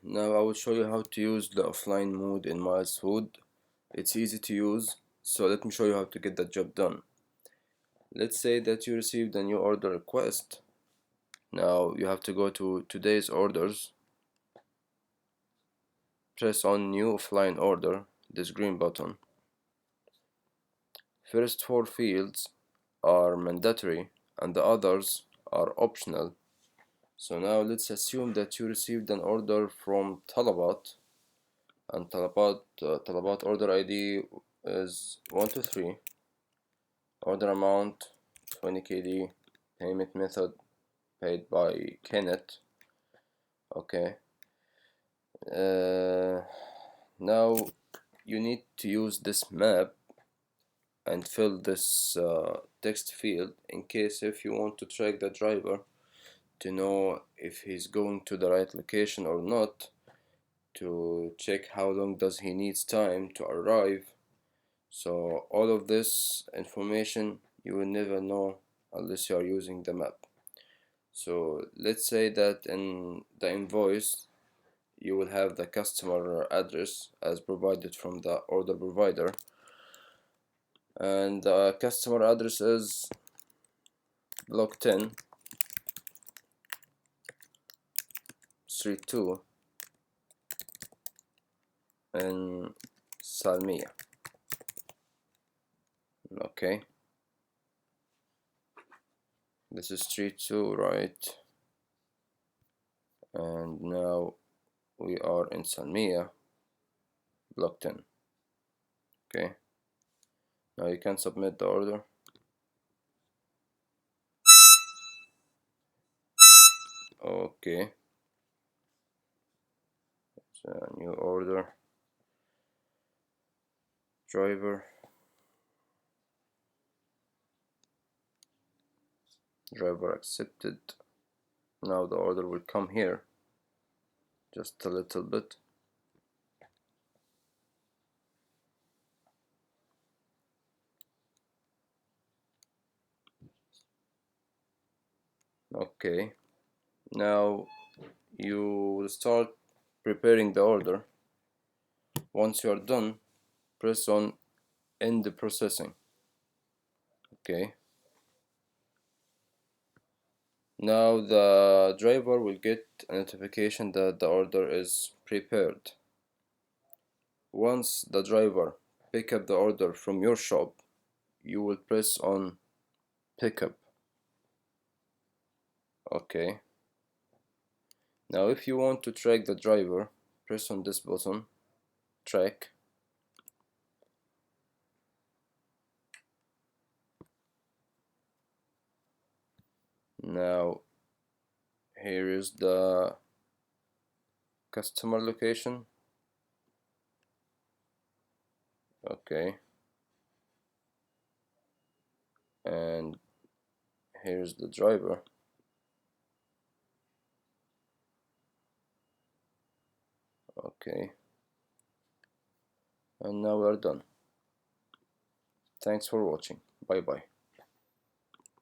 Now I will show you how to use the offline mode in MilesFood. It's easy to use, so let me show you how to get the job done. Let's say that you received a new order request. Now you have to go to today's orders, press on new offline order, this green button. First 4 fields are mandatory and the others are optional. So now let's assume that you received an order from Talabat, and Talabat order ID is 123, order amount 20 KD, payment method paid by Kenneth. Okay, now you need to use this map and fill this text field in case if you want to track the driver to know if he's going to the right location or not, to check how long does he needs time to arrive. So all of this information you will never know unless you are using the map. So let's say that in the invoice you will have the customer address as provided from the order provider, and the customer address is block 10, street 2 in Salmiya. Okay, this is street 2, right? And now we are in Salmiya, block 10. Okay, now you can submit the order. Okay, it's a new order. Driver accepted. Now the order will come here, just a little bit. Okay, now you will start preparing the order. Once you are done, press on end the processing. Okay, now the driver will get a notification that the order is prepared. Once the driver pick up the order from your shop, you will press on pickup. Okay, now if you want to track the driver, press on this button, track. Now here is the customer location. Okay, and here's the driver. Okay, and now we're done. Thanks for watching. Bye bye.